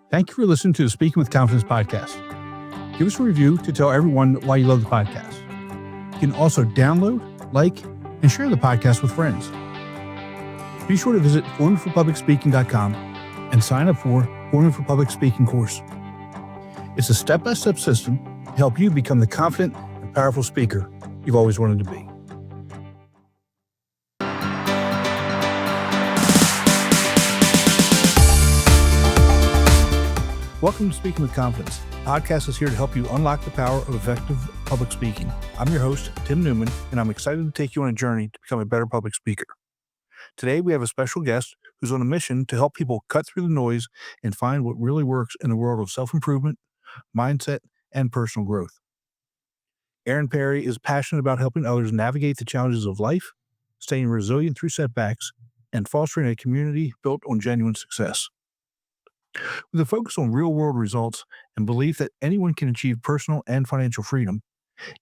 Thank you for listening to the Speaking with Confidence podcast. Give us a review to tell everyone why you love the podcast. You can also download, like, and share the podcast with friends. Be sure to visit formingforpublicspeaking.com and sign up for Forming for Public Speaking course. It's a step-by-step system to help you become the confident and powerful speaker you've always wanted to be. Welcome to Speaking with Confidence. The podcast is here to help you unlock the power of effective public speaking. I'm your host, Tim Newman, and I'm excited to take you on a journey to become a better public speaker. Today, we have a special guest who's on a mission to help people cut through the noise and find what really works in the world of self-improvement, mindset, and personal growth. Aaron Parry is passionate about helping others navigate the challenges of life, staying resilient through setbacks, and fostering a community built on genuine success. With a focus on real-world results and belief that anyone can achieve personal and financial freedom,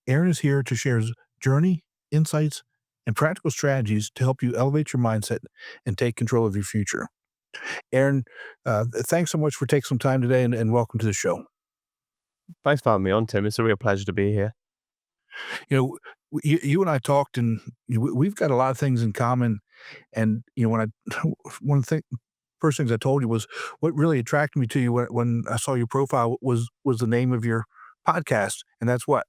Aaron is here to share his journey, insights, and practical strategies to help you elevate your mindset and take control of your future. Aaron, thanks so much for taking some time today, and welcome to the show. Thanks for having me on, Tim. It's a real pleasure to be here. You know, you and I talked, and we've got a lot of things in common. And one of the first things I told you was what really attracted me to you when I saw your profile was the name of your podcast, and that's what?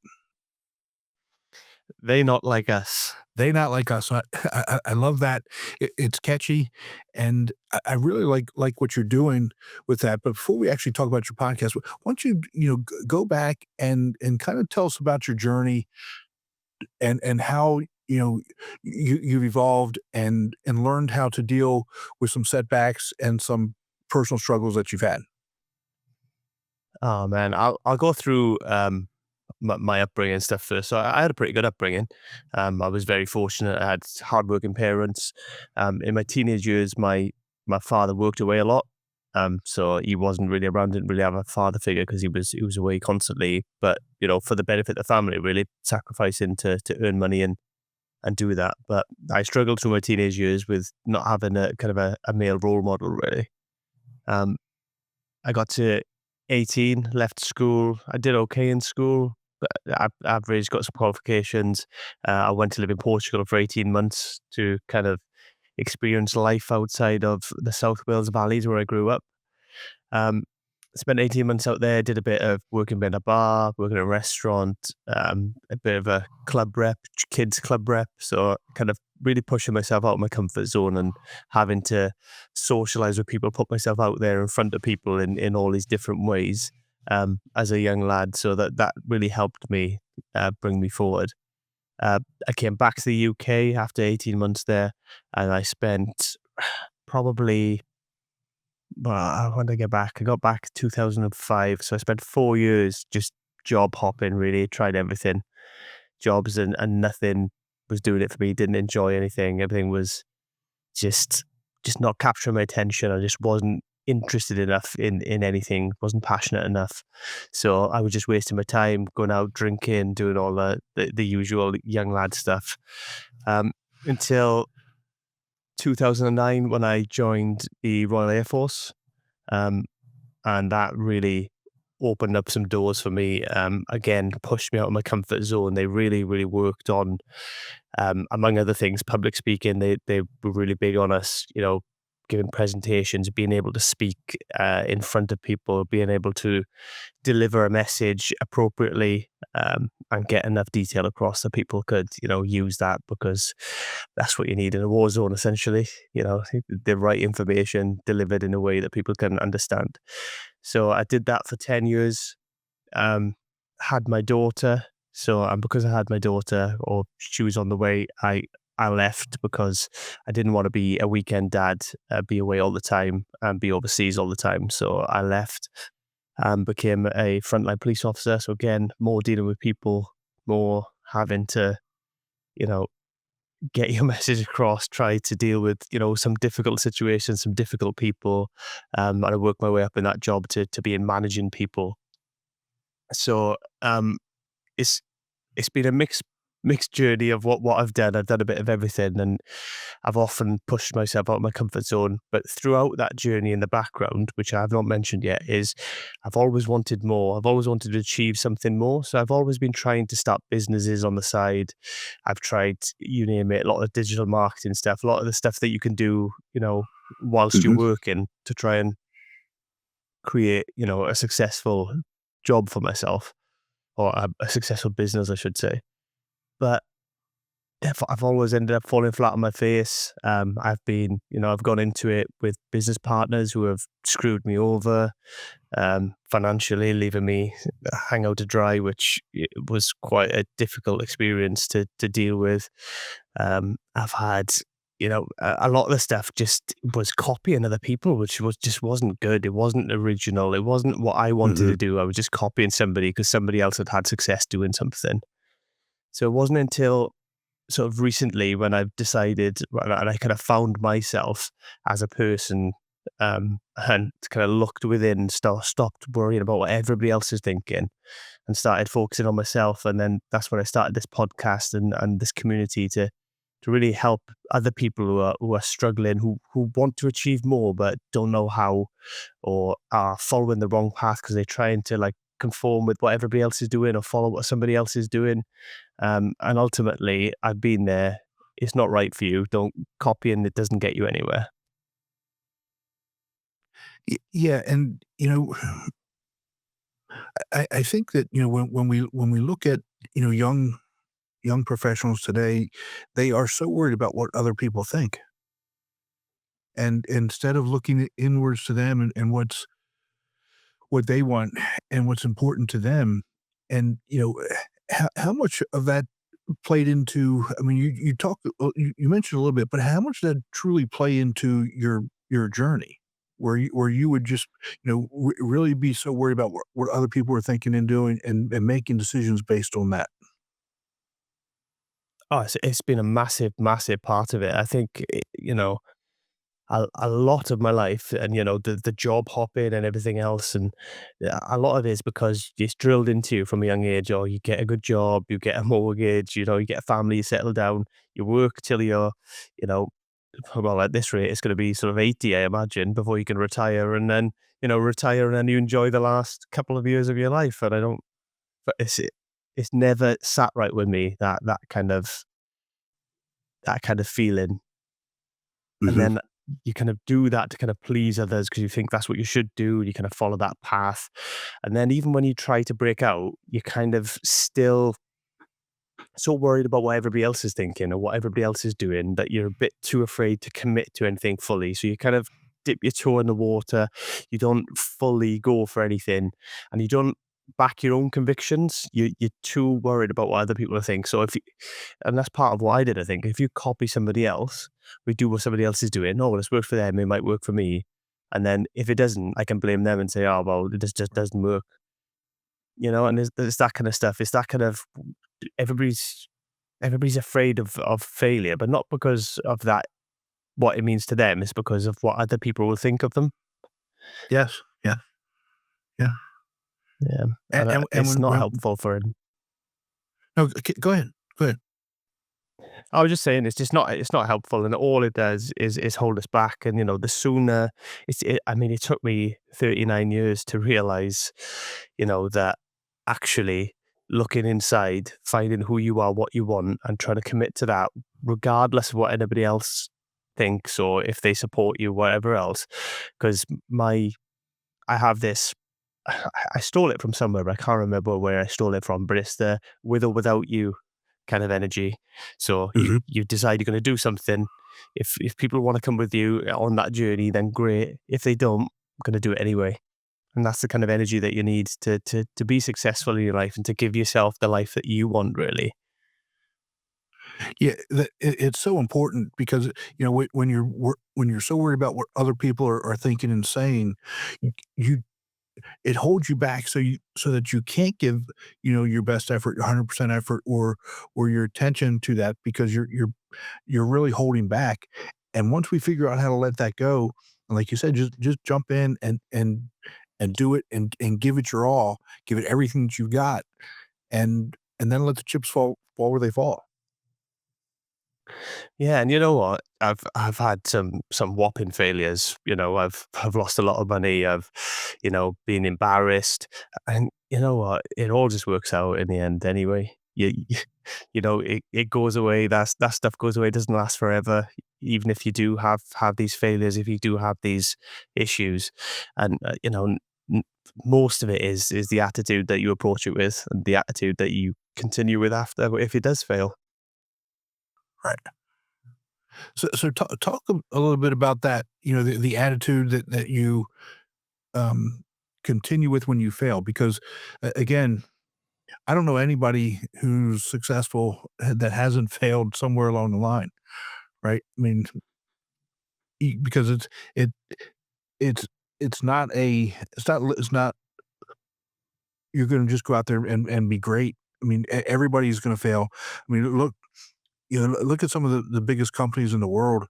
They Not Like Us. They Not Like Us. I love that. It's catchy, and I really like what you're doing with that. But before we actually talk about your podcast, why don't you go back and kind of tell us about your journey and how you've evolved and learned how to deal with some setbacks and some personal struggles that you've had. Oh man, I'll go through my upbringing and stuff first. So I had a pretty good upbringing. I was very fortunate. I had hardworking parents. In my teenage years, my father worked away a lot. So he wasn't really around. Didn't really have a father figure because he was away constantly. But for the benefit of the family, really sacrificing to earn money and do that. But I struggled through my teenage years with not having a kind of a male role model, really. I got to 18, left school. I did okay in school, but average, got some qualifications. I went to live in Portugal for 18 months to kind of experience life outside of the South Wales valleys where I grew up. Spent 18 months out there, did a bit of working in a bar, working in a restaurant, a bit of a club rep, kids club rep. So kind of really pushing myself out of my comfort zone and having to socialize with people, put myself out there in front of people in all these different ways as a young lad. So that really helped me bring me forward. I came back to the UK after 18 months there, and I spent probably... when did I get back? I got back 2005. So I spent 4 years just job hopping, really, tried everything, jobs, and nothing was doing it for me. Didn't enjoy anything. Everything was just not capturing my attention. I just wasn't interested enough in anything, wasn't passionate enough. So I was just wasting my time, going out drinking, doing all the usual young lad stuff. Until 2009 when I joined the Royal Air Force, and that really opened up some doors for me. Again, pushed me out of my comfort zone. They really worked on, among other things, public speaking. They were really big on us, giving presentations, being able to speak in front of people, being able to deliver a message appropriately, and get enough detail across so people could, use that, because that's what you need in a war zone, essentially. The right information delivered in a way that people can understand. So I did that for 10 years, had my daughter. So because I had my daughter, or she was on the way, I left because I didn't want to be a weekend dad, be away all the time and be overseas all the time. So I left and became a frontline police officer. So again, more dealing with people, more having to, get your message across, try to deal with, some difficult situations, some difficult people. And I worked my way up in that job to be in managing people. So it's been a mixed mixed journey of what I've done. I've done a bit of everything, and I've often pushed myself out of my comfort zone. But throughout that journey in the background, which I have not mentioned yet, is I've always wanted more. I've always wanted to achieve something more. So I've always been trying to start businesses on the side. I've tried, you name it, a lot of digital marketing stuff, a lot of the stuff that you can do, whilst you're Hmm. working to try and create, a successful job for myself, or a successful business, I should say. But I've always ended up falling flat on my face. I've gone into it with business partners who have screwed me over, financially, leaving me hang out to dry, which was quite a difficult experience to deal with. I've had, a lot of the stuff just was copying other people, which wasn't good. It wasn't original. It wasn't what I wanted Hmm. to do. I was just copying somebody because somebody else had had success doing something. So it wasn't until sort of recently when I've decided, well, and I kind of found myself as a person, and kind of looked within, stopped worrying about what everybody else is thinking, and started focusing on myself. And then that's when I started this podcast and this community to really help other people who are struggling, who want to achieve more but don't know how, or are following the wrong path because they're trying to like conform with what everybody else is doing or follow what somebody else is doing. And ultimately, I've been there. It's not right for you. Don't copy, and it doesn't get you anywhere. Yeah, and I think that when we look at young professionals today, they are so worried about what other people think, and instead of looking inwards to them and what they want and what's important to them, and how much of that played into, I mean, you talk you mentioned a little bit, but how much did that truly play into your journey, where you would just, really be so worried about what other people were thinking and doing, and making decisions based on that? Oh, it's been a massive, massive part of it. I think, a lot of my life, and the job hopping and everything else, and a lot of it is because it's drilled into you from a young age. Or you get a good job, you get a mortgage, you get a family, you settle down, you work till you're, you know, well, at this rate, it's going to be sort of 80, I imagine, before you can retire, and then retire, and then you enjoy the last couple of years of your life. And I don't, but it's never sat right with me, that kind of feeling. And Mhm. then you kind of do that to kind of please others because you think that's what you should do. You kind of follow that path. And then even when you try to break out, you kind of still so worried about what everybody else is thinking or what everybody else is doing that you're a bit too afraid to commit to anything fully. So you kind of dip your toe in the water. You don't fully go for anything, and you don't back your own convictions. You're too worried about what other people think. So and that's part of what I did. I think if you copy somebody else, we do what somebody else is doing. Oh, well, it's worked for them. It might work for me. And then if it doesn't, I can blame them and say, oh, well, it just doesn't work. And there's that kind of stuff. It's that kind of everybody's everybody's afraid of failure, but not because of that, what it means to them. It's because of what other people will think of them. Yes. Yeah. Yeah. Yeah, And and and and it's when not when helpful for him. no, go ahead. Go ahead. I was just saying it's not helpful, and all it does is hold us back. And the sooner I mean, it took me 39 years to realize, that actually looking inside, finding who you are, what you want, and trying to commit to that, regardless of what anybody else thinks or if they support you, whatever else. Because I have this. I stole it from somewhere, but I can't remember where I stole it from. But it's the with or without you kind of energy. So Mhm. you decide you're going to do something. If people want to come with you on that journey, then great. If they don't, I'm going to do it anyway. And that's the kind of energy that you need to be successful in your life and to give yourself the life that you want, really. Yeah, it's so important because, when you're so worried about what other people are thinking and saying, you it holds you back, so that you can't give, your best effort, your 100% effort, or your attention to that, because you're really holding back. And once we figure out how to let that go, and like you said, just jump in and do it, and give it your all, give it everything that you've got, and and then let the chips fall where they fall. Yeah, and you know what? I've had some whopping failures. I've lost a lot of money. I've, been embarrassed, and you know what? It all just works out in the end anyway. It goes away. That stuff goes away. It doesn't last forever. Even if you do have these failures, if you do have these issues, and n- most of it is the attitude that you approach it with, and the attitude that you continue with after if it does fail. Right. So talk a little bit about that. The attitude that you um, continue with when you fail, because again, I don't know anybody who's successful that hasn't failed somewhere along the line, right? I mean, because it it's it's not you're going to just go out there and be great. I mean, everybody's going to fail. I mean, look at some of the biggest companies in the world.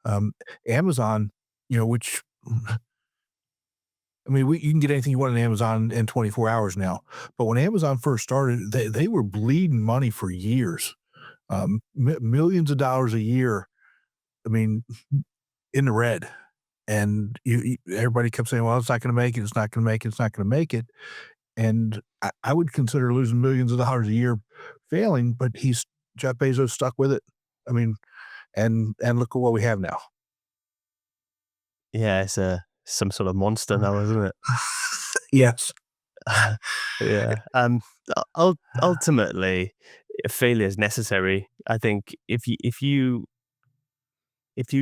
Um, Amazon, which I mean, you can get anything you want on Amazon in 24 hours now. But when Amazon first started, they were bleeding money for years, millions of dollars a year. I mean, in the red. And everybody kept saying, well, it's not going to make it. It's not going to make it. It's not going to make it. And I would consider losing millions of dollars a year failing, but Jeff Bezos stuck with it. I mean, and look at what we have now. Yeah, it's some sort of monster now, isn't it? Yes. Yeah. Ultimately, failure is necessary. I think if you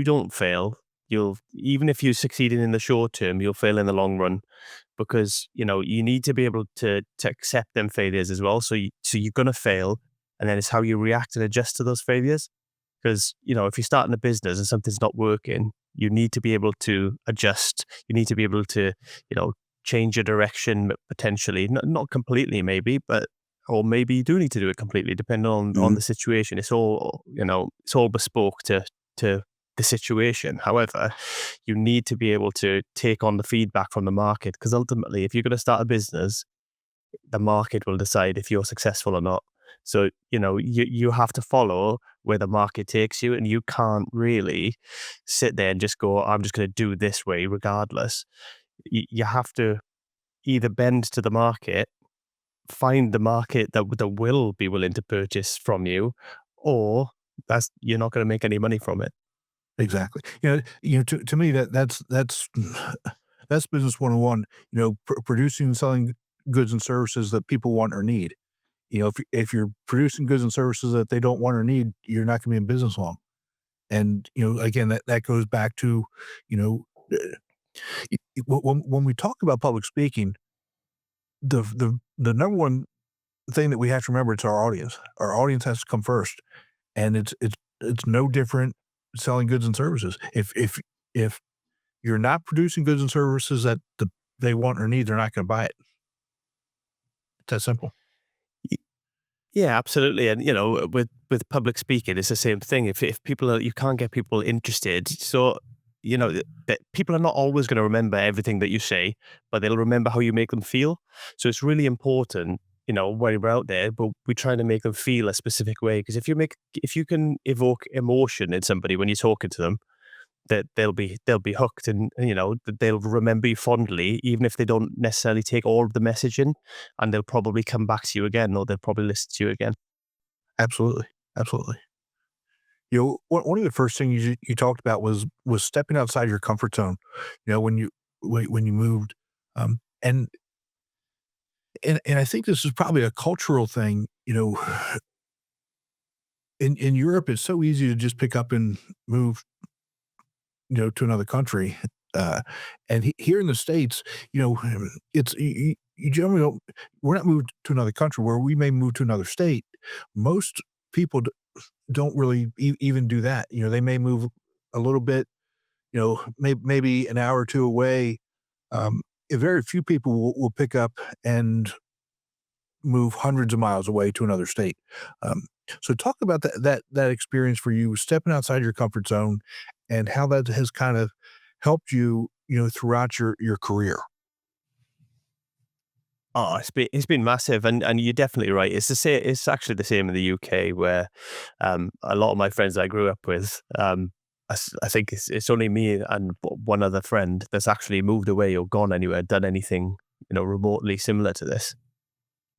don't fail, you'll even if you're succeeding in the short term, you'll fail in the long run because you need to be able to accept them failures as well. So you're gonna fail, and then it's how you react and adjust to those failures. Because, if you're starting a business and something's not working, you need to be able to adjust. You need to be able to, you know, change your direction potentially, not completely maybe, but or maybe you do need to do it completely, depending on Mhm. the situation. It's all bespoke to the situation. However, you need to be able to take on the feedback from the market because ultimately, if you're going to start a business, the market will decide if you're successful or not. So, you have to follow where the market takes you, and you can't really sit there and just go, I'm just going to do this way regardless. You have to either bend to the market, find the market that will be willing to purchase from you, or you're not going to make any money from it. Exactly. To me that's that's business 101. Producing and selling goods and services that people want or need. If you're producing goods and services that they don't want or need, you're not going to be in business long. And again, that goes back to you know when we talk about public speaking, the number one thing that we have to remember, it's our audience. Our audience has to come first, and it's no different selling goods and services. If you're not producing goods and services that they want or need, they're not going to buy it. It's that simple. Yeah, absolutely. And with public speaking, it's the same thing. If people are, you can't get people interested. So that people are not always going to remember everything that you say, but they'll remember how you make them feel. So it's really important. When we're out there, but we're trying to make them feel a specific way. Because if you can evoke emotion in somebody when you're talking to them, that they'll be hooked, and that they'll remember you fondly, even if they don't necessarily take all of the message in, and they'll probably come back to you again, or they'll probably listen to you again. Absolutely, absolutely. One of the first things you talked about was stepping outside your comfort zone. When you moved, and I think this is probably a cultural thing. In Europe, it's so easy to just pick up and move, to another country. Uh, and here in the States, it's you generally don't. We're not moved to another country where we may move to another state. Most people don't really even do that. They may move a little bit, maybe an hour or two away. Um, Very few people will pick up and move hundreds of miles away to another state. Um, so talk about that experience for you, stepping outside your comfort zone, and how that has kind of helped you, throughout your career. Oh, it's been massive, and you're definitely right. It's the same. It's actually the same in the UK, where a lot of my friends I grew up with, I think it's only me and one other friend that's actually moved away or gone anywhere, done anything remotely similar to this.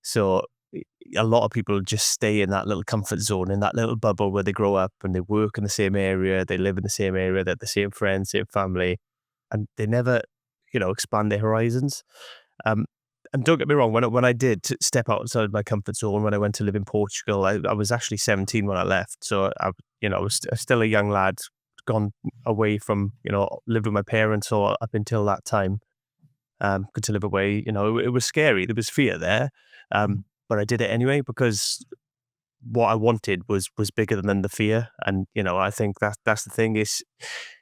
So a lot of people just stay in that little comfort zone, in that little bubble where they grow up and they work in the same area, they live in the same area, they're the same friends, same family, and they never, expand their horizons. Um, and don't get me wrong, when I did step outside my comfort zone, when I went to live in Portugal, I was actually 17 when I left. So I was still a young lad, gone away from, lived with my parents or up until that time, good to live away. It was scary. There was fear there. But I did it anyway because what I wanted was bigger than the fear. And, I think that's the thing is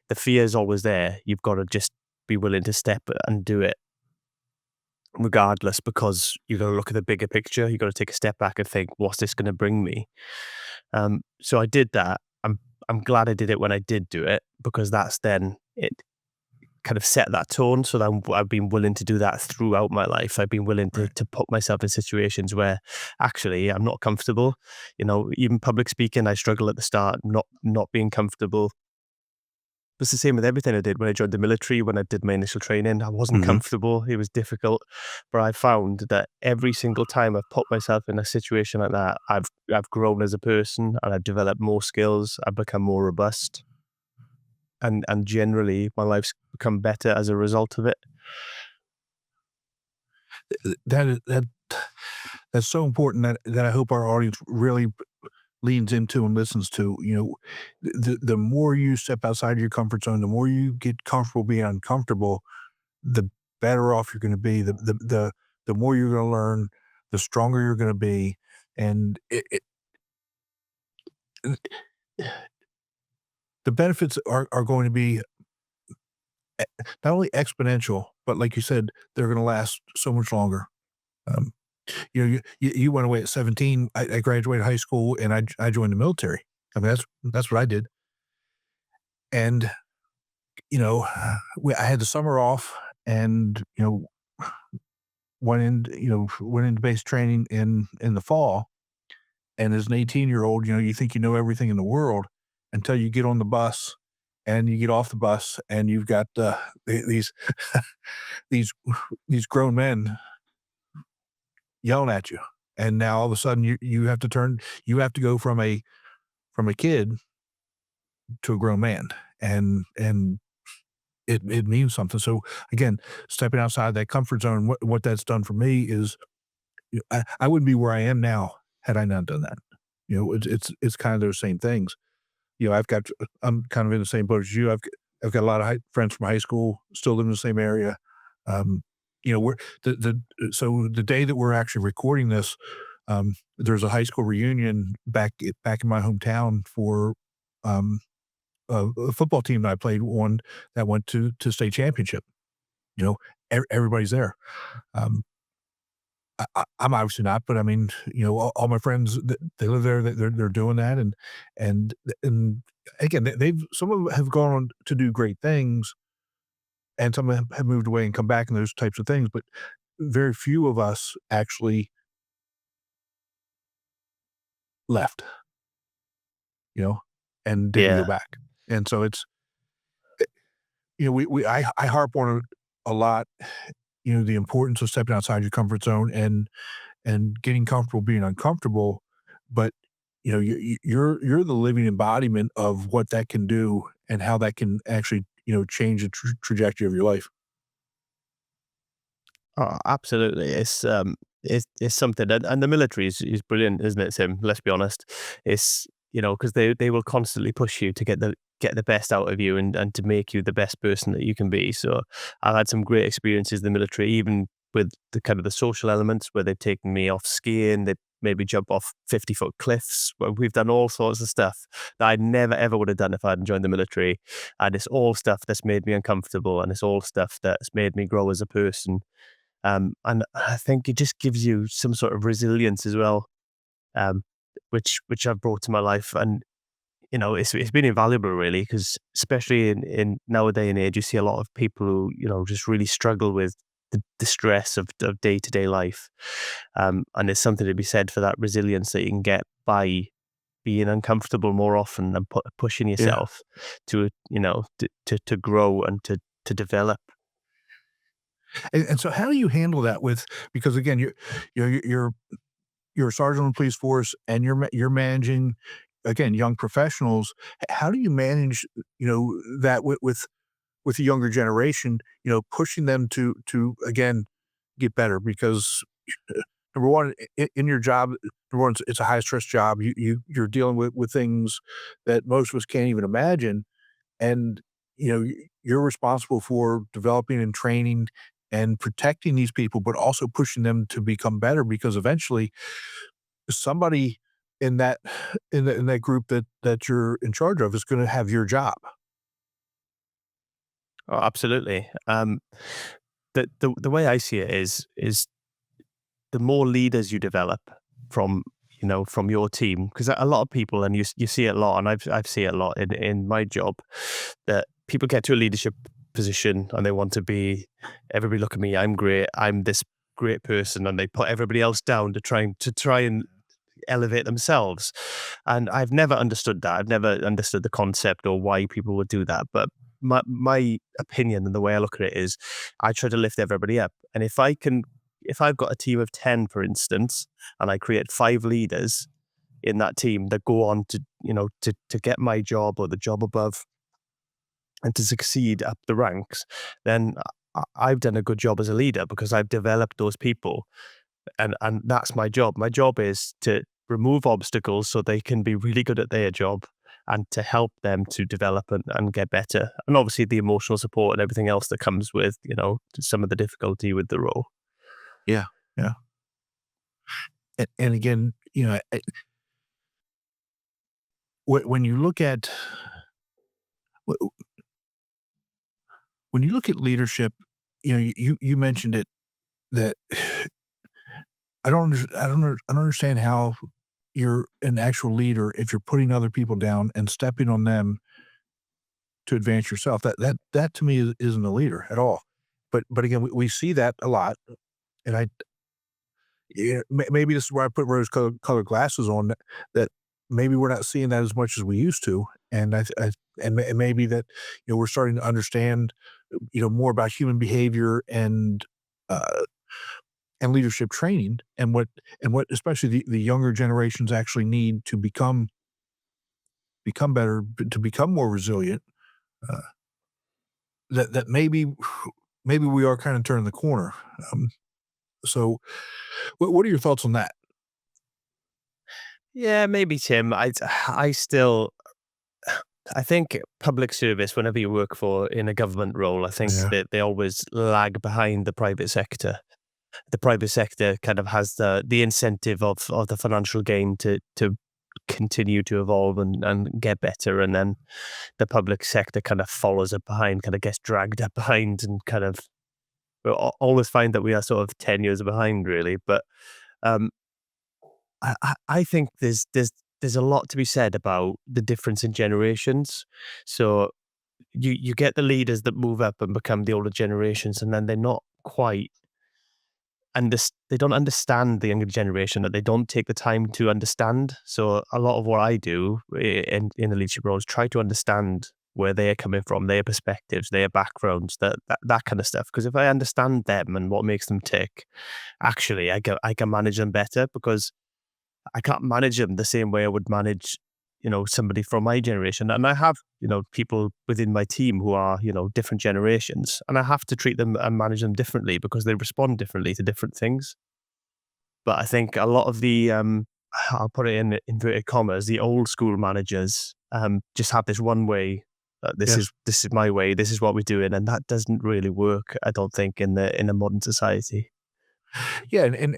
the fear is always there. You've got to just be willing to step and do it regardless, because you got to look at the bigger picture. You got to take a step back and think, what's this going to bring me? So I did that. I'm glad I did it when I did do it, because that's then it kind of set that tone. So that I've been willing to do that throughout my life. I've been willing to Right. to put myself in situations where actually I'm not comfortable. Even public speaking, I struggle at the start, not being comfortable. It's the same with everything I did when I joined the military. When I did my initial training, I wasn't Hmm. comfortable. It was difficult, but I found that every single time I've put myself in a situation like that, I've grown as a person and I've developed more skills. I've become more robust, and generally my life's become better as a result of it. That that's so important that I hope our audience really leans into and listens to. The more you step outside your comfort zone, the more you get comfortable being uncomfortable, the better off you're going to be. The more you're going to learn, the stronger you're going to be, and the benefits are going to be not only exponential, but like you said, they're going to last so much longer. Um, you went away at 17. I graduated high school and I joined the military. I mean, that's what I did. And, you know, I had the summer off and, went into base training in the fall. And as an 18-year-old, you think you know everything in the world until you get on the bus and you get off the bus and you've got these these these grown men yelling at you. And now all of a sudden you have to go from a kid to a grown man, and it means something. So again, stepping outside that comfort zone, what that's done for me is I wouldn't be where I am now had I not done that. It's kind of those same things. I'm kind of in the same boat as you. I've got a lot of friends from high school, still live in the same area. Um, we're so the day that we're actually recording this, there's a high school reunion back in my hometown for um, a football team that I played on that went to state championship. You know, everybody's there. Um, I'm obviously not, but I mean, all my friends, they live there, they're doing that, and and again, they've some of them have gone on to do great things, and some have moved away and come back and those types of things, but very few of us actually left, you know, and didn't go Yeah. back, and so it's I harp on it a lot, the importance of stepping outside your comfort zone and getting comfortable being uncomfortable, but, you're the living embodiment of what that can do and how that can actually, change the trajectory of your life. Oh, absolutely. It's something, and the military is brilliant, isn't it, Tim? Let's be honest. It's because they will constantly push you to get the best out of you, and to make you the best person that you can be. So I've had some great experiences in the military, even with the kind of the social elements where they've taken me off skiing, they made me jump off 50-foot cliffs. Well, we've done all sorts of stuff that I never ever would have done if I hadn't joined the military. And it's all stuff that's made me uncomfortable, and it's all stuff that's made me grow as a person. And I think it just gives you some sort of resilience as well, um, which I've brought to my life. And it's been invaluable, really, because especially in nowadays and age, you see a lot of people who just really struggle with the stress of day-to-day life. And there's something to be said for that resilience that you can get by being uncomfortable more often and pushing Yeah. yourself to, to grow and to develop. And so how do you handle that with, because again, you're a sergeant on the police force and you're managing, again, young professionals. How do you manage, that with the younger generation, pushing them to again get better? Because number one, in your job, number one, it's a high stress job. You're dealing with things that most of us can't even imagine, and you're responsible for developing and training and protecting these people, but also pushing them to become better, because eventually somebody in that in that group that you're in charge of is going to have your job. Oh, absolutely. The way I see it is the more leaders you develop from from your team, because a lot of people, and you see it a lot, and I've seen it a lot in my job, that people get to a leadership position and they want to be, everybody look at me, I'm great, I'm this great person, and they put everybody else down to try and elevate themselves. And I've never understood that. I've never understood the concept or why people would do that. But my opinion and the way I look at it is I try to lift everybody up. And if I've got a team of 10, for instance, and I create 5 leaders in that team that go on to, to get my job or the job above and to succeed up the ranks, then I've done a good job as a leader because I've developed those people, and that's my job. My job is to remove obstacles so they can be really good at their job and to help them to develop and get better. And obviously the emotional support and everything else that comes with, some of the difficulty with the role. Yeah, yeah. And again, when you look at wh- when you look at leadership, you mentioned it, that I don't understand how you're an actual leader if you're putting other people down and stepping on them to advance yourself. That to me isn't a leader at all. But again, we see that a lot, and maybe this is where I put rose colored glasses on, that maybe we're not seeing that as much as we used to, and and maybe that we're starting to understand more about human behavior uh, and leadership training, and what especially the younger generations actually need to become better, to become more resilient. Uh, that maybe we are kind of turning the corner. Um, so, what are your thoughts on that? Yeah, maybe, Tim. I still, I think public service, whenever you work for in a government role, I think Yeah, that they always lag behind the private sector. The private sector kind of has the incentive of the financial gain to continue to evolve and get better, and then the public sector kind of follows it behind, kind of gets dragged up behind, and kind of we always find that we are sort of 10 years behind, really. But um, I think there's a lot to be said about the difference in generations. So you get the leaders that move up and become the older generations, and then they're not quite, and they don't understand the younger generation, that they don't take the time to understand. So a lot of what I do in the leadership roles, try to understand where they're coming from, their perspectives, their backgrounds, that kind of stuff. Because if I understand them and what makes them tick, actually I can manage them better, because I can't manage them the same way I would manage, somebody from my generation. And I have, people within my team who are, different generations, and I have to treat them and manage them differently because they respond differently to different things. But I think a lot of the, I'll put it in inverted commas, the old school managers, just have this one way. yes, This is my way. This is what we're doing, and that doesn't really work, I don't think, in a modern society. yeah, and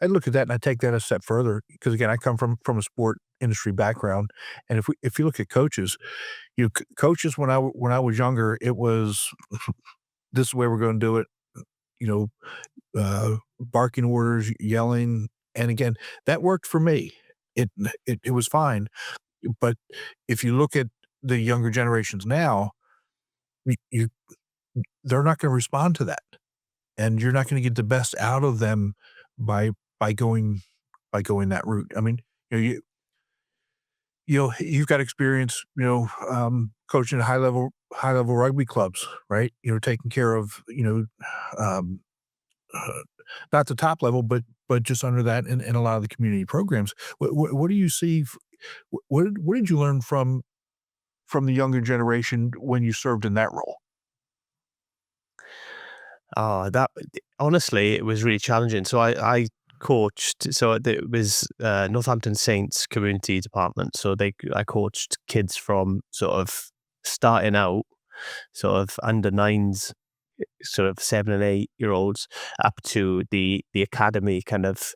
I look at that and I take that a step further, because again, I come from a sport industry background, and if you look at coaches, coaches when I was younger, it was this is the way we're going to do it. You know, barking orders, yelling, and again, that worked for me. It it was fine, but if you look at the younger generations now, you they're not gonna respond to that. and you're not going to get the best out of them by by going that route. I mean, you know, you've got experience, coaching high level rugby clubs, right? Taking care of, um, uh, not the top level, but just under that in a lot of the community programs. What do you see? What did you learn from the younger generation when you served in that role? Oh, that honestly, it was really challenging. So I coached. So it was Northampton Saints community department. So I coached kids from sort of starting out, sort of under nines, sort of 7 and 8 year olds, up to the academy kind of.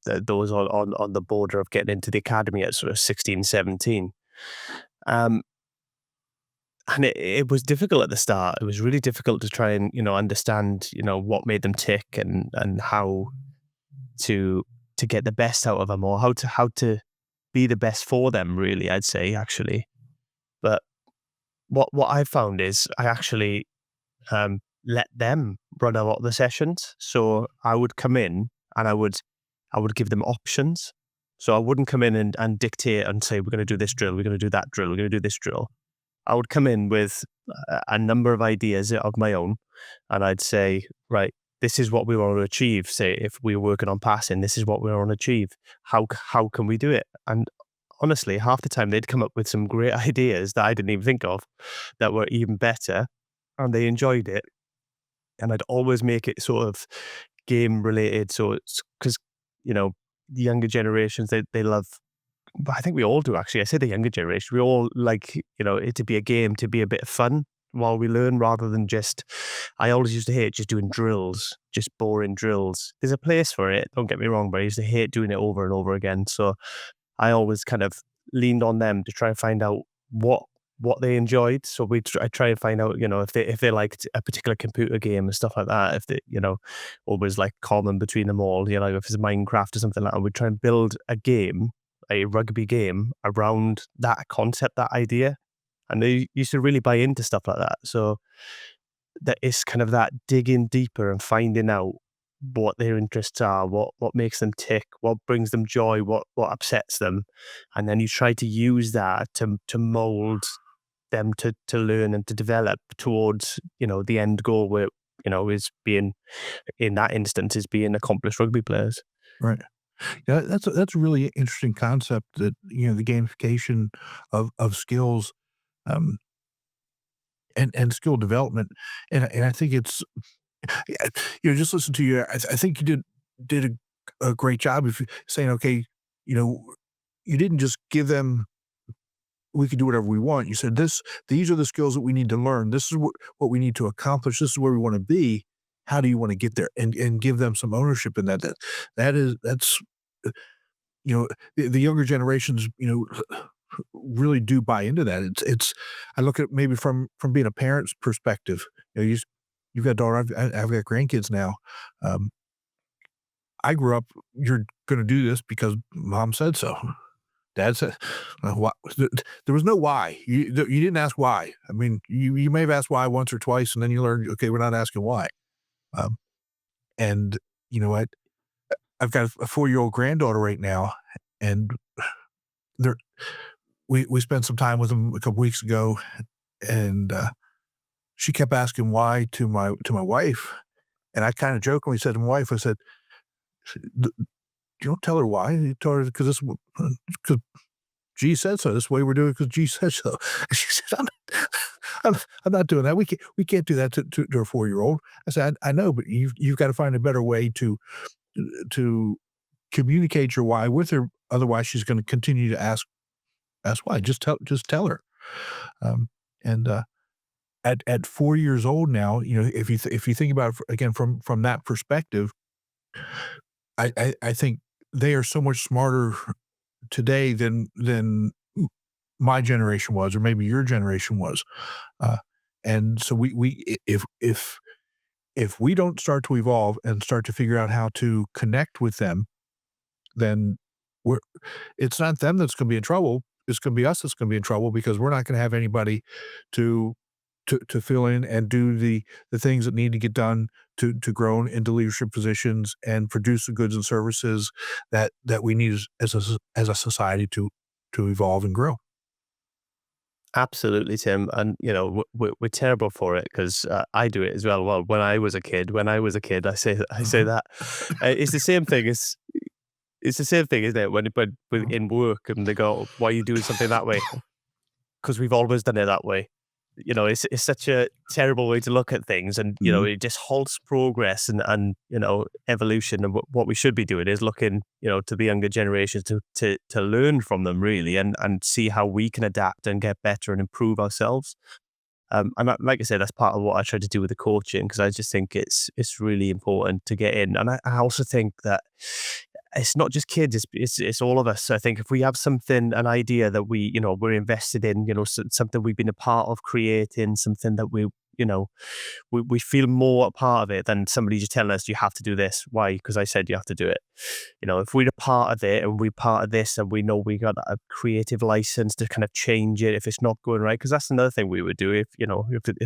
Those on the border of getting into the academy at sort of 16, 17. Um, and it was difficult at the start. It was really difficult to try and, understand, what made them tick and how to get the best out of them, or how to be the best for them, really, I'd say, actually. But what I found is I actually let them run a lot of the sessions. So I would come in and I would give them options. So I wouldn't come in and dictate and say, we're going to do this drill, we're going to do that drill, we're going to do this drill. I would come in with a number of ideas of my own, and I'd say, right, this is what we want to achieve. Say, if we were working on passing, this is what we want to achieve. How can we do it? And honestly, half the time they'd come up with some great ideas that I didn't even think of, that were even better, and they enjoyed it. And I'd always make it sort of game related. So it's because, the younger generations, they love, but I think we all do, actually. I say the younger generation, we all like, it to be a game, to be a bit of fun while we learn, rather than just, I always used to hate just doing drills, just boring drills. There's a place for it, don't get me wrong, but I used to hate doing it over and over again. So I always kind of leaned on them to try and find out what they enjoyed. So I try and find out, if they liked a particular computer game and stuff like that. If they, always like common between them all. If it's Minecraft or something like that, we try and build a rugby game around that concept, that idea. And they used to really buy into stuff like that. So that is kind of that digging deeper and finding out what their interests are, what makes them tick, what brings them joy, what upsets them. And then you try to use that to mold them to learn and to develop towards, the end goal, where, is being, in that instance, is being accomplished rugby players. Right. Yeah, that's a really interesting concept, that, the gamification of skills, um, and skill development, and I think it's, yeah, just listen to you. I think you did a great job of saying, okay, you know, you didn't just give them, we can do whatever we want. You said, these are the skills that we need to learn. This is what we need to accomplish. This is where we want to be. How do you want to get there? And give them some ownership in that. That's uh, the younger generations, really do buy into that. It's I look at, maybe from being a parent's perspective. You've got a daughter. I've got grandkids now. Um, I grew up. You're going to do this because mom said so. Dad said, why? There was no why. You didn't ask why. I mean, you may have asked why once or twice, and then you learned, okay, we're not asking why. Um, and you know what? I've got a 4-year-old granddaughter right now, and there we spent some time with them a couple weeks ago, and she kept asking why to my wife, and I kind of jokingly said to my wife, I said, "D- "You don't tell her why. You tell her because because G said so. This is the way we're doing it because G said so." And she said, I'm not doing that. We can't do that to a 4-year-old." I said, I know, but you've got to find a better way to communicate your why with her. Otherwise, she's going to continue to ask why. Just tell her. Um, and at 4 years old now, if you think about it, again, from that perspective, I think they are so much smarter today than my generation was, or maybe your generation was. Uh, and so if we don't start to evolve and start to figure out how to connect with them, then we're it's not them that's going to be in trouble. It's going to be us that's going to be in trouble, because we're not going to have anybody to to fill in and do the things that need to get done to grow into leadership positions and produce the goods and services that we need as a society to evolve and grow. Absolutely, Tim. And we're terrible for it because I do it as well. Well, when I was a kid, I say that it's the same thing as it's the same thing, isn't it? When in work and they go, "Why are you doing something that way?" Because we've always done it that way. It's such a terrible way to look at things, and Mhm. it just halts progress and evolution. And what we should be doing is looking, to the younger generations to learn from them really, and see how we can adapt and get better and improve ourselves. Like I said, that's part of what I try to do with the coaching because I just think it's really important to get in, and I also think that it's not just kids; it's all of us. I think if we have something, an idea that we're invested in, something we've been a part of creating, something that you know we feel more a part of it than somebody just telling us you have to do this. Why? Because I said you have to do it. If we're a part of it and we're part of this and we know we got a creative license to kind of change it if it's not going right, because that's another thing we would do if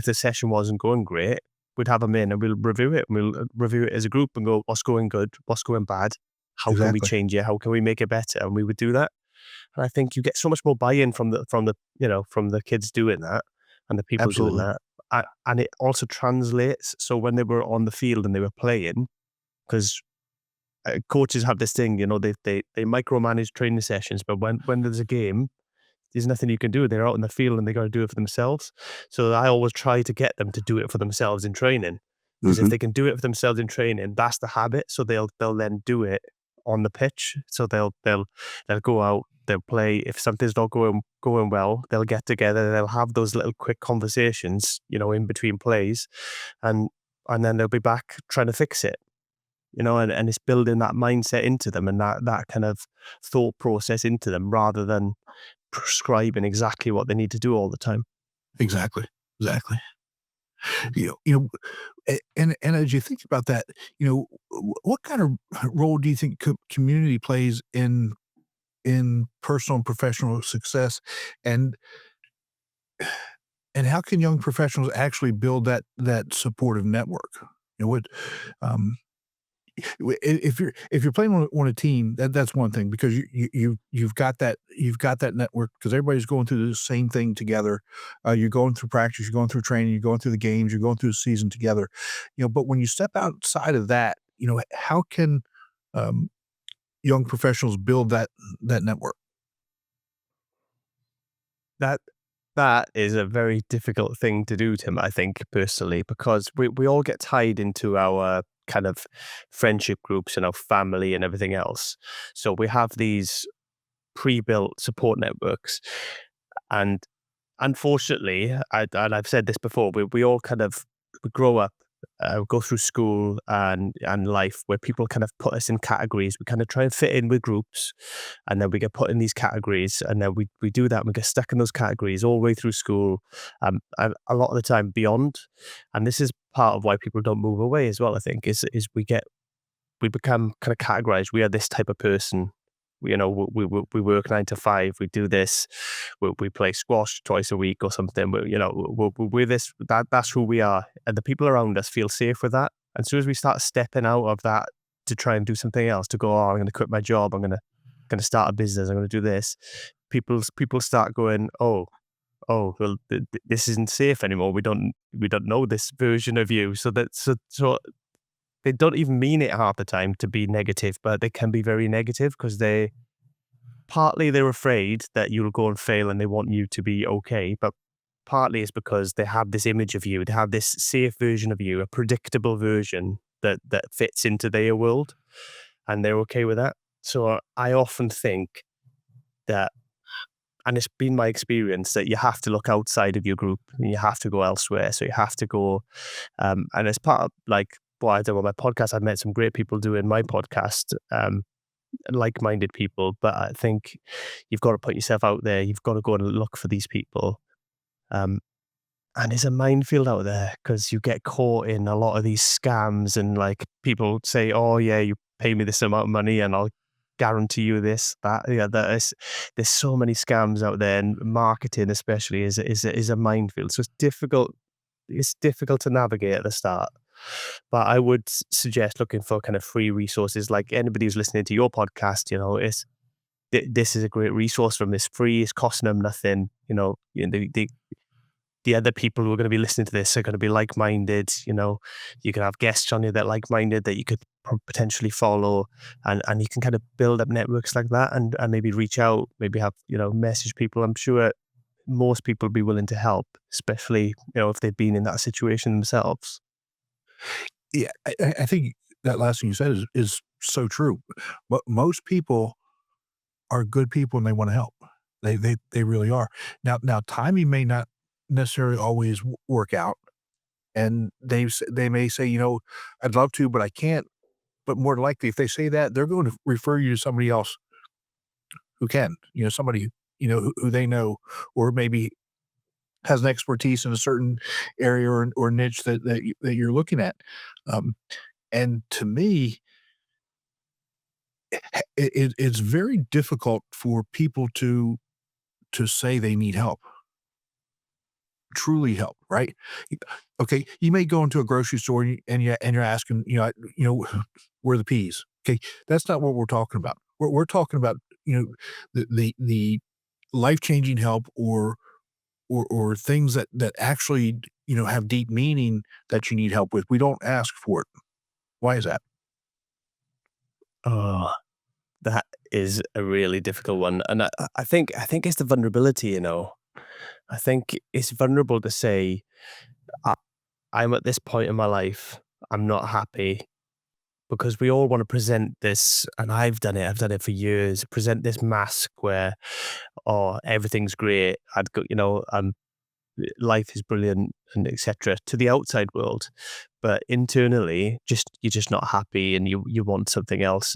the session wasn't going great, we'd have them in and we'll review it. And we'll review it as a group and go, what's going good? What's going bad? How can we Exactly. change it? How can we make it better? And we would do that. And I think you get so much more buy-in from the kids doing that and the people doing Absolutely. that. And it also translates. So when they were on the field and they were playing, because coaches have this thing, they micromanage training sessions, but when there's a game, there's nothing you can do. They're out in the field and they got to do it for themselves. So I always try to get them to do it for themselves in training, because if Mhm. they can do it for themselves in training, that's the habit. So they'll then do it on the pitch. So they'll go out, they'll play. If something's not going well, they'll get together. They'll have those little quick conversations, in between plays, and then they'll be back trying to fix it. And it's building that mindset into them and that kind of thought process into them rather than prescribing exactly what they need to do all the time. Exactly. Exactly. And as you think about that, what kind of role do you think community plays in personal and professional success, and how can young professionals actually build that supportive network? What um, if you're playing on a team, that's one thing because you've got that network because everybody's going through the same thing together. You're going through practice, you're going through training, you're going through the games, you're going through the season together. But when you step outside of that, how can um, young professionals build that network? That that is a very difficult thing to do, Tim, I think, personally, because we all get tied into our kind of friendship groups and our family and everything else. So we have these pre-built support networks. And unfortunately, and I've said this before, we all kind of we grow up, go through school and life where people kind of put us in categories. We kind of try and fit in with groups, and then we get put in these categories, and then we do that. And we get stuck in those categories all the way through school, and a lot of the time beyond. And this is part of why people don't move away as well. I think is we become kind of categorized. We are this type of person. We work 9 to 5. We do this. We play squash twice a week or something. We're this. That's who we are, and the people around us feel safe with that. And as soon as we start stepping out of that to try and do something else, to go, oh, I'm going to quit my job. I'm going to start a business. I'm going to do this. People start going, well, this isn't safe anymore. We don't know this version of you. So they don't even mean it half the time to be negative, but they can be very negative because they're afraid that you'll go and fail and they want you to be okay. But partly it's because they have this image of you, they have this safe version of you, a predictable version that fits into their world, and they're okay with that. So I often think that, and it's been my experience, that you have to look outside of your group and you have to go elsewhere. So you have to go, and as part of like what I do on my podcast, I've met some great people doing my podcast, like-minded people. But I think you've got to put yourself out there. You've got to go and look for these people. Um, and it's a minefield out there because you get caught in a lot of these scams and like people say, oh yeah, you pay me this amount of money and I'll guarantee you this, that, yeah, that is, there's so many scams out there, and marketing especially is a minefield. So it's difficult it's difficult to navigate at the start. But I would suggest looking for kind of free resources. Like anybody who's listening to your podcast, this is a great resource from this free. It's costing them nothing. The other people who are going to be listening to this are going to be like-minded. You can have guests on you that are like-minded that you could potentially follow, and you can kind of build up networks like that, and maybe reach out, maybe have, message people. I'm sure most people will be willing to help, especially, if they've been in that situation themselves. Yeah, I think that last thing you said is so true. But most people are good people and they want to help. They really are. Now timing may not necessarily always work out, and they may say, I'd love to, but I can't. But more than likely, if they say that, they're going to refer you to somebody else who can. Somebody who they know, or maybe has an expertise in a certain area or niche that you're looking at. Um, and to me, it's very difficult for people to say they need help, truly help, right? Okay, you may go into a grocery store and you're asking, where are the peas? Okay, that's not what we're talking about. We're talking about, the life changing help, or things that actually have deep meaning that you need help with. We don't ask for it. Why is that? Oh, that is a really difficult one, and I think it's the vulnerability. I think it's vulnerable to say, "I I'm at this point in my life, I'm not happy," because we all wanna present this, and I've done it for years, present this mask where, "Oh, everything's great, life is brilliant," and et cetera, to the outside world. But internally, you're just not happy, and you want something else.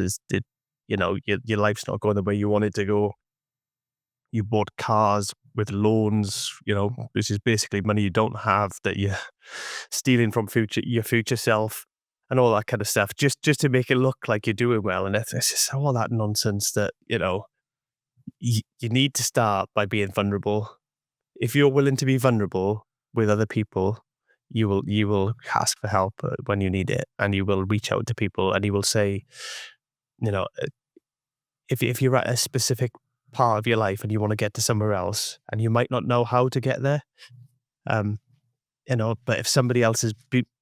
Your life's not going the way you want it to go. You bought cars with loans, which is basically money you don't have that you're stealing from your future self, and all that kind of stuff, just to make it look like you're doing well. And it's just all that nonsense that, you need to start by being vulnerable. If you're willing to be vulnerable with other people, you will ask for help when you need it, and you will reach out to people, and you will say, you know, if you're at a specific part of your life and you want to get to somewhere else, and you might not know how to get there, um, but if somebody else has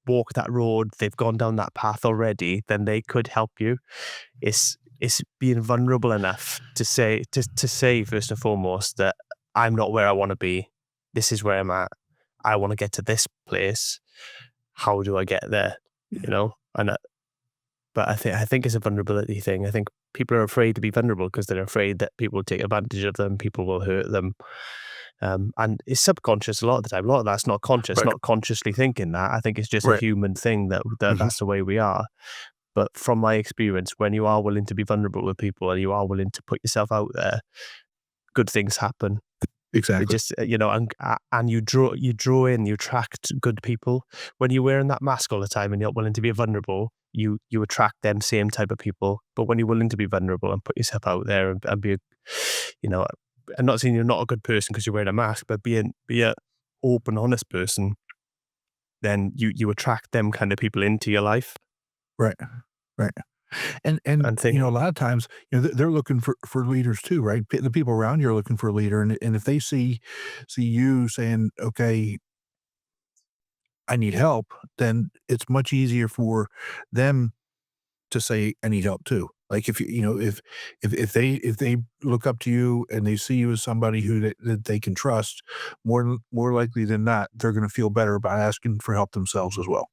walked that road, they've gone down that path already, then they could help you. It's being vulnerable enough to say first and foremost that I'm not where I want to be. This is where I'm at. I want to get to this place. How do I get there? And but I think it's a vulnerability thing. I think people are afraid to be vulnerable because they're afraid that people will take advantage of them, people will hurt them. And it's subconscious a lot of the time. A lot of that's not conscious, Right. not consciously thinking that. I think it's just a Right. human thing that Mhm. that's the way we are. But from my experience, when you are willing to be vulnerable with people and you are willing to put yourself out there, good things happen. It Exactly. just, and you attract good people. When you're wearing that mask all the time and you're not willing to be vulnerable, you attract them same type of people. But when you're willing to be vulnerable and put yourself out there, and be, you know, I'm not saying you're not a good person because you're wearing a mask, but be a open, honest person, then you attract them kind of people into your life. Right. Right. And And think a lot of times, they're looking for leaders too, right? The people around you are looking for a leader, and if they see you saying, "Okay, I need help," then it's much easier for them to say, "I need help too." Like if if they look up to you and they see you as somebody that they can trust, more likely than not, they're going to feel better about asking for help themselves as well.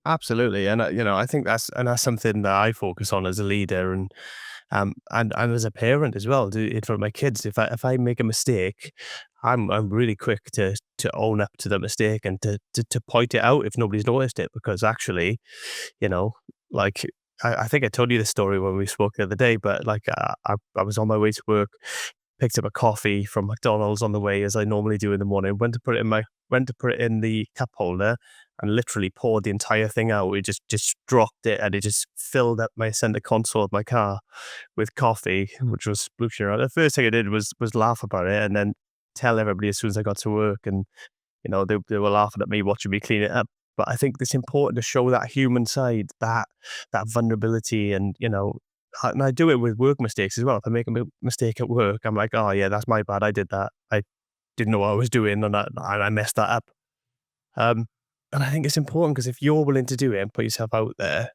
absolutely, and I think that's something that I focus on as a leader, and as a parent as well. In front of my kids, if I make a mistake, I'm really quick to own up to the mistake, and to point it out if nobody's noticed it, because actually, you know, like I think I told you this story when we spoke the other day, but like I was on my way to work, picked up a coffee from McDonald's on the way, as I normally do in the morning. Went to put it in the cup holder, and literally poured the entire thing out. It just dropped it, and it just filled up my center console of my car with coffee, which was splooshing around. The first thing I did was laugh about it, and then tell everybody as soon as I got to work. And They were laughing at me watching me clean it up. But I think it's important to show that human side, that vulnerability, and I do it with work mistakes as well. If I make a mistake at work, I'm like, oh yeah, that's my bad. I did that. I didn't know what I was doing, and I messed that up. Um, and I think it's important because if you're willing to do it and put yourself out there,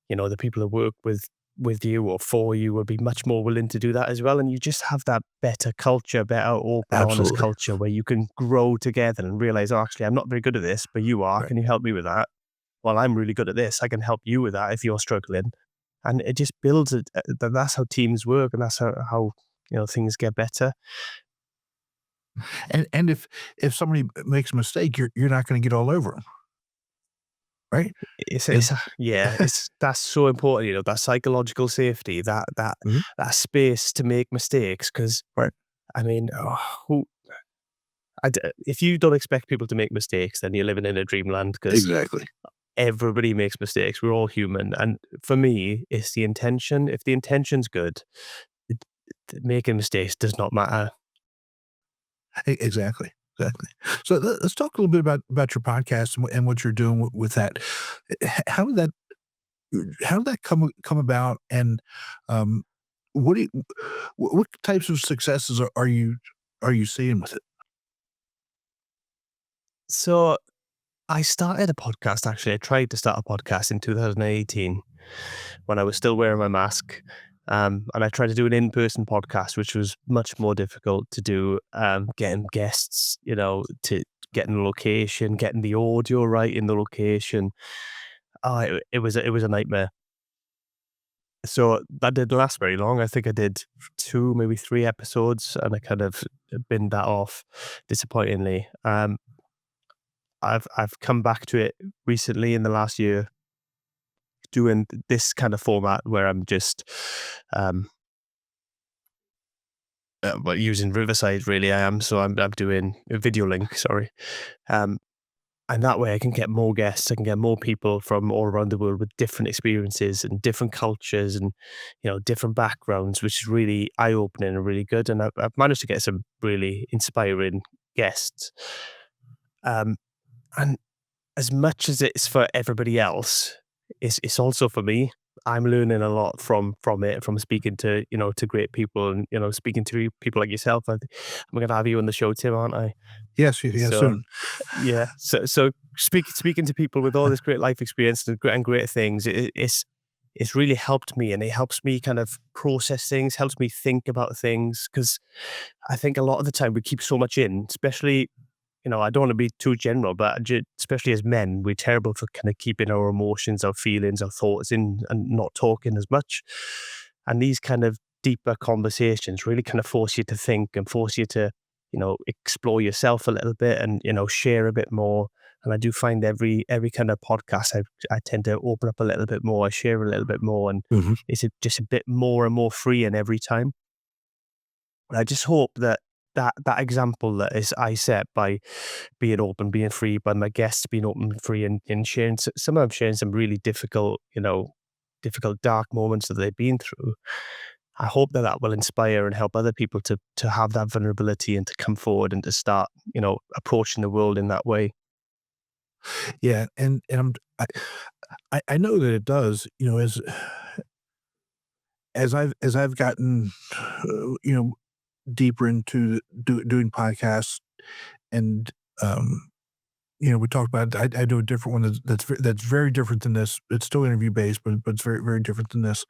the people who work with you or for you will be much more willing to do that as well. And you just have that better culture, better open, honest Absolutely. culture where you can grow together and realize, oh, actually, I'm not very good at this, but you are. Right. Can you help me with that? Well, I'm really good at this. I can help you with that if you're struggling. And it just builds it. That's how teams work, and that's how things get better. And if somebody makes a mistake, you're not going to get all over them, right? It's And yeah, that's so important, that psychological safety, Mhm. that space to make mistakes. Because Right. I mean, who if you don't expect people to make mistakes, then you're living in a dreamland. Because Exactly. everybody makes mistakes. We're all human, and for me, it's the intention. If the intention's good, it making mistakes does not matter. Exactly. Exactly. So let's talk a little bit about your podcast and what you're doing with that. How did that come about? And um, what do you, what types of successes are you seeing with it? So, I started a podcast, actually. I tried to start a podcast in 2018 when I was still wearing my mask. And I tried to do an in-person podcast, which was much more difficult to do, getting guests, to getting the location, getting the audio right in the location. Oh, it was a nightmare. So that didn't last very long. I think I did 2, maybe 3 episodes, and I kind of binned that off disappointingly. I've come back to it recently in the last year, doing this kind of format where I'm just, um, using Riverside, really. I am. So I'm doing a video link, sorry. Um, and that way I can get more guests. I can get more people from all around the world with different experiences and different cultures and, different backgrounds, which is really eye-opening and really good. And I've managed to get some really inspiring guests. Um, and as much as it's for everybody else, it's also for me. I'm learning a lot from it, from speaking to great people and, speaking to people like yourself. I'm gonna have you on the show, Tim, aren't I? Yes. Yeah. So, Soon. yeah. So speaking to people with all this great life experience and great things, it's really helped me, and it helps me kind of process things, helps me think about things. Because I think a lot of the time we keep so much in, especially, I don't want to be too general, but especially as men, we're terrible for kind of keeping our emotions, our feelings, our thoughts in and not talking as much. And these kind of deeper conversations really kind of force you to think and force you to, explore yourself a little bit and, share a bit more. And I do find every kind of podcast, I tend to open up a little bit more. I share a little bit more, and Mhm. it's just a bit more and more freeing every time. And I just hope that example that is I set by being open, being free, by my guests being open and free and sharing some of them sharing some really difficult, difficult dark moments that they've been through. I hope that will inspire and help other people to have that vulnerability and to come forward and to start, approaching the world in that way. Yeah. And I know that it does. As I've gotten deeper into doing podcasts and um we talked about I do a different one that's very different than this. It's still interview based, but it's very very different than this.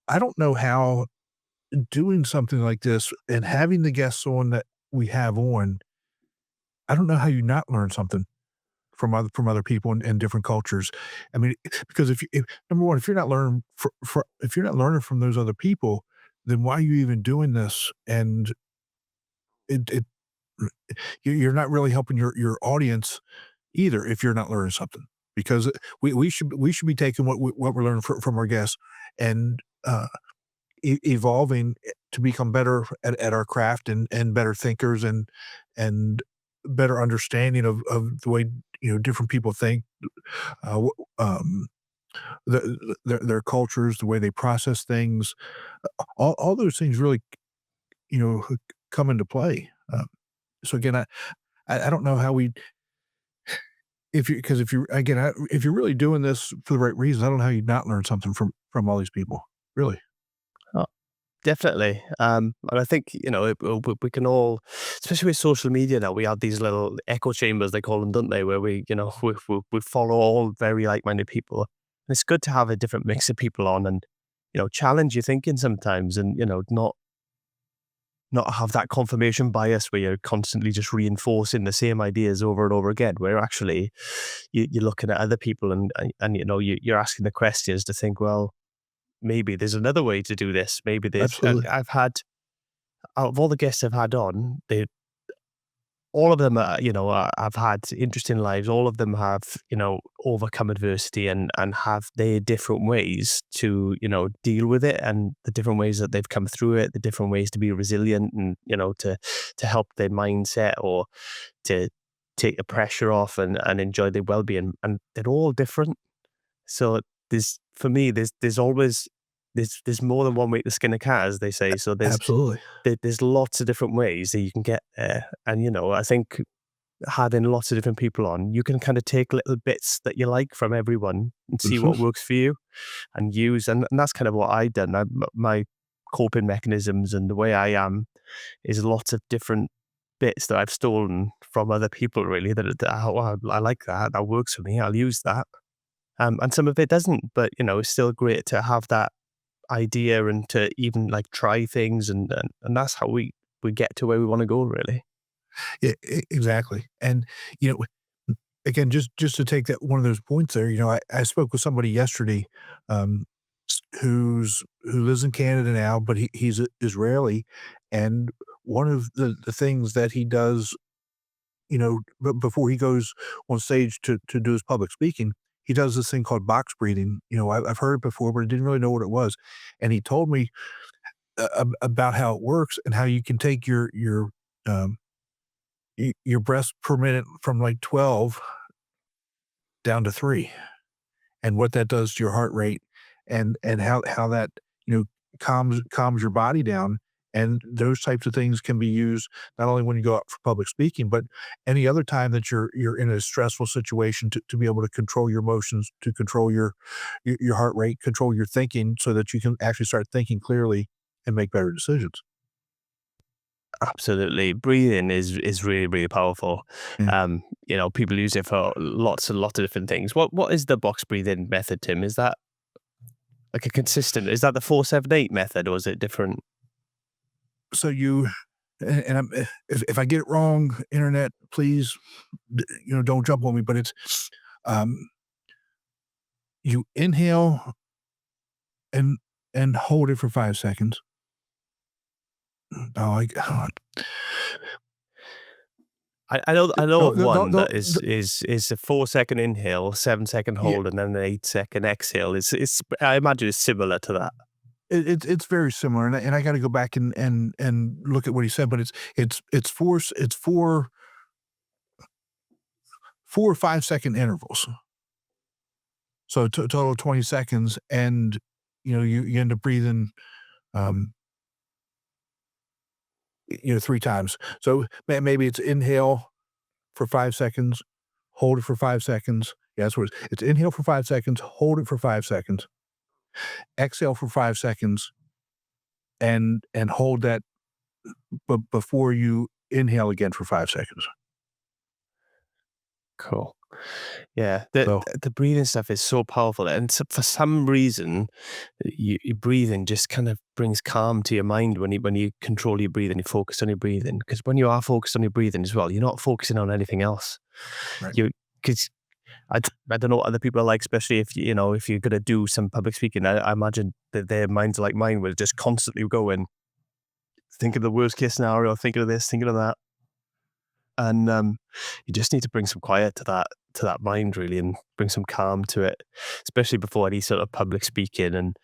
I don't know how doing something like this and having the guests on that we have on. I don't know how you not learn something from other people in different cultures. I mean, because if number one, if you're not learning if you're not learning from those other people, then why are you even doing this? And it you're not really helping your audience either if you're not learning something because we should be taking what we're learning from our guests and evolving to become better at our craft and better thinkers and better understanding of the way different people think, um, their cultures, the way they process things, all those things really come into play. So again, I don't know how we, if you're again, if you're really doing this for the right reasons, I don't know how you'd not learn something from all these people. Really. Oh, definitely. And I think, we can all, especially with social media now, we have these little echo chambers, they call them, don't they? Where we follow all very like-minded people. And it's good to have a different mix of people on and, challenge your thinking sometimes and, not have that confirmation bias where you're constantly just reinforcing the same ideas over and over again, where actually you're looking at other people and you're asking the questions to think, well, maybe there's another way to do this. Maybe there's, Absolutely. I've had, out of all the guests I've had on, all of them have had interesting lives. All of them have, overcome adversity and have their different ways to, deal with it and the different ways that they've come through it, the different ways to be resilient and, to help their mindset or to take the pressure off and enjoy their well-being. And they're all different. So for me, there's always, there's more than one way to skin a cat, as they say. So Absolutely. there's lots of different ways that you can get there. And, I think having lots of different people on, you can kind of take little bits that you like from everyone and see Mhm. what works for you and use. And that's kind of what I've done. My coping mechanisms and the way I am is lots of different bits that I've stolen from other people, really, I like that. That works for me. I'll use that. And some of it doesn't, but, it's still great to have that idea and to even like try things and that's how we get to where we want to go, really. Yeah, exactly. And you know, again, just to take that one of those points there, I spoke with somebody yesterday, who lives in Canada now, but he's Israeli, and one of the things that he does, before he goes on stage to do his public speaking, he does this thing called box breathing. I've heard it before, but I didn't really know what it was, and he told me about how it works and how you can take um, your breaths per minute from like 12 down to 3, and what that does to your heart rate, and how that, you know, calms your body down, and those types of things can be used not only when you go out for public speaking, but any other time that you're in a stressful situation to be able to control your emotions, to control your heart rate, control your thinking so that you can actually start thinking clearly and make better decisions. Absolutely. Breathing is really, really powerful. Yeah. People use it for lots and lots of different things. What is the box breathing method, Tim? Is that like a consistent, is that the 4-7-8 method or is it different? So and I'm if I get it wrong, internet, please, don't jump on me, but it's, um, you inhale and hold it for 5 seconds. Oh, I know no, of one no, that is a 4-second inhale, 7-second yeah, hold, and then an 8-second exhale. It's I imagine it's similar to that. it's very similar, and I gotta go back and look at what he said, but it's 4 or 5-second intervals. So total of 20 seconds, and, you end up breathing, um 3 times. So maybe it's inhale for 5 seconds, hold it for 5 seconds. Yeah, that's what it is. It's inhale for 5 seconds, hold it for 5 seconds, exhale for 5 seconds, and hold that before you inhale again for 5 seconds. Cool. Yeah, the So, the breathing stuff is so powerful, and so for some reason, your breathing just kind of brings calm to your mind when you control your breathing, you focus on your breathing. Because when you are focused on your breathing as well, you're not focusing on anything else. right. You because I don't know what other people are like, especially if you're gonna do some public speaking. I imagine that their minds are like mine, will just constantly go and think of the worst case scenario, thinking of this, thinking of that. And you just need to bring some quiet to that mind, really, and bring some calm to it, especially before any sort of public speaking and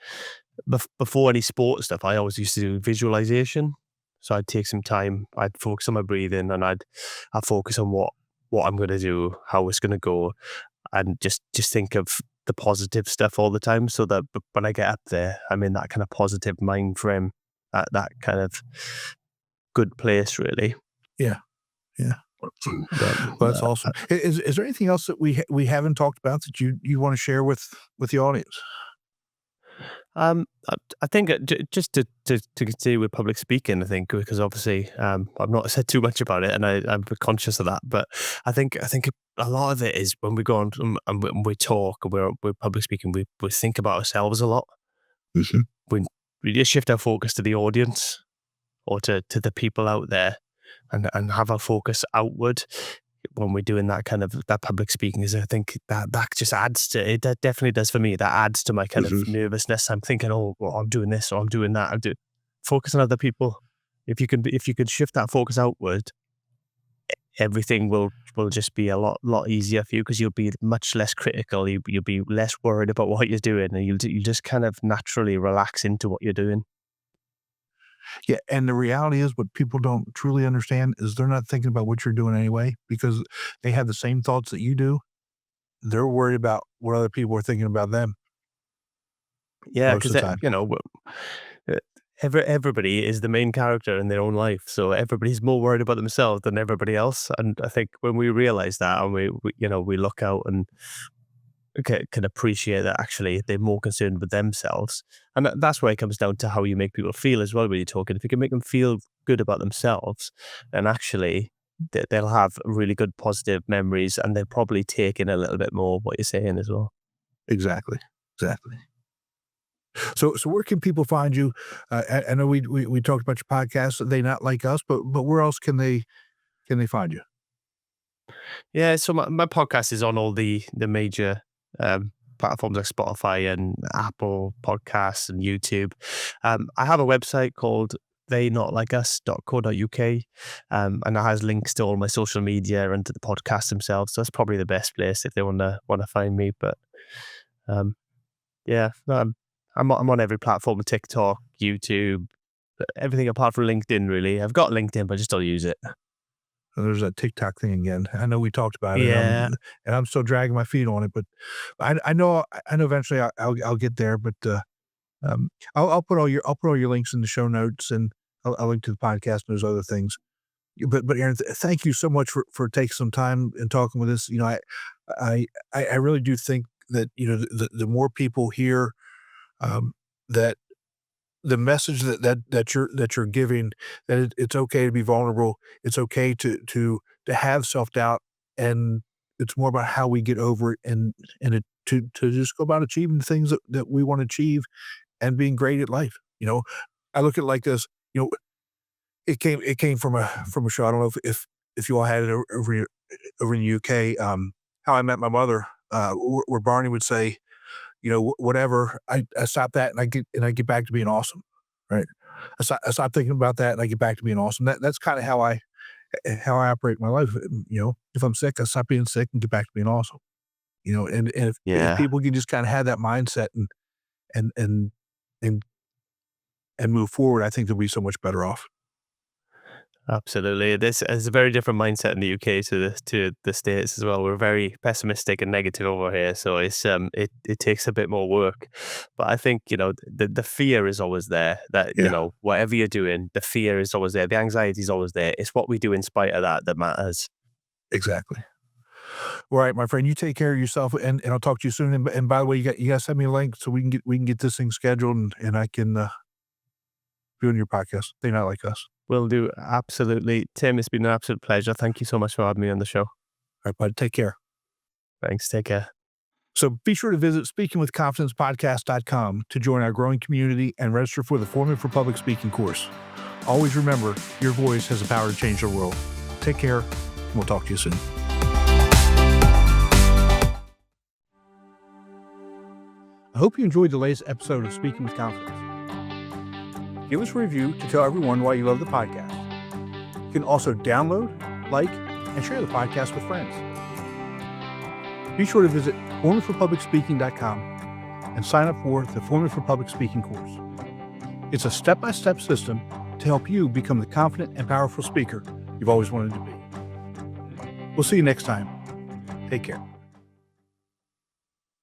before any sport stuff. I always used to do visualization, so I'd take some time, I'd focus on my breathing, and I'd focus on what I'm going to do, how it's going to go, and just think of the positive stuff all the time, so that when I get up there, I'm in that kind of positive mind frame, that kind of good place, really. Yeah, yeah. Well, that's awesome. Is there anything else that we haven't talked about that you want to share with the audience? I think just to continue with public speaking, I think because obviously I've not said too much about it, and I'm conscious of that. But I think a lot of it is when we go on and we talk and we're public speaking, we think about ourselves a lot. Mhm. We just shift our focus to the audience or to the people out there, and have our focus outward when we're doing that kind of that public speaking. Is I think that just adds to it. That definitely does for me. That adds to my kind of Mhm. nervousness. I'm thinking, oh, well, I'm doing this or I'm doing that. Focus on other people. If you can shift that focus outward, everything will just be a lot easier for you because you'll be much less critical. You'll be less worried about what you're doing, and you just kind of naturally relax into what you're doing. Yeah, and the reality is what people don't truly understand is they're not thinking about what you're doing anyway because they have the same thoughts that you do. They're worried about what other people are thinking about them Yeah, most because of the time. uh, everybody is the main character in their own life, so everybody's more worried about themselves than everybody else. And I think when we realize that, and we look out and can appreciate that actually they're more concerned with themselves, and that's where it comes down to how you make people feel as well when you're talking. If you can make them feel good about themselves, then actually they'll have really good positive memories, and they'll probably take in a little bit more of what you're saying as well. Exactly. Exactly. So where can people find you? I know we talked about your podcast. They not like us, but where else can they find you? Yeah, so my podcast is on all the major platforms like Spotify and Apple Podcasts and YouTube. I have a website called theynotlikeus.co.uk, and it has links to all my social media and to the podcast themselves. So that's probably the best place if they want to find me. But um, yeah, no, I'm on every platform: TikTok, YouTube, everything apart from LinkedIn. Really, I've got LinkedIn, but I just don't use it. There's that TikTok thing again. I know we talked about it, Yeah, and I'm still dragging my feet on it, but I know eventually I'll get there. But I'll put all your links in the show notes, and I'll link to the podcast and those other things. But Aaron, thank you so much for taking some time and talking with us. I I really do think that the more people hear that the message that you're giving, that it's okay to be vulnerable. It's okay to have self-doubt, and it's more about how we get over it and to just go about achieving the things that we want to achieve and being great at life. I look at it like this, you know, it came from a show. I don't know if you all had it over in the UK, How I Met My Mother, where Barney would say, whatever. I stop that and I get back to being awesome, right? I stop thinking about that and I get back to being awesome. That's kind of how I operate my life. If I'm sick, I stop being sick and get back to being awesome. And if yeah. people can just kind of have that mindset and and and and move forward, I think they'll be so much better off. Absolutely. This is a very different mindset in the UK to the States as well. We're very pessimistic and negative over here. So it takes a bit more work. But I think, the fear is always there that, Yeah, whatever you're doing, the fear is always there. The anxiety is always there. It's what we do in spite of that matters. exactly. All right, my friend, you take care of yourself, and I'll talk to you soon. And by the way, you got to send me a link so we can get this thing scheduled, and I can be on your podcast. They not like us. Will do. Absolutely. Tim, it's been an absolute pleasure. Thank you so much for having me on the show. All right, bud, take care. Thanks. Take care. So be sure to visit speakingwithconfidencepodcast.com to join our growing community and register for the Forming for Public Speaking course. Always remember, your voice has the power to change the world. Take care, and we'll talk to you soon. I hope you enjoyed the latest episode of Speaking with Confidence. Give us a review to tell everyone why you love the podcast. You can also download, like, and share the podcast with friends. Be sure to visit formingforpublicspeaking.com and sign up for the Forming for Public Speaking course. It's a step-by-step system to help you become the confident and powerful speaker you've always wanted to be. We'll see you next time. Take care.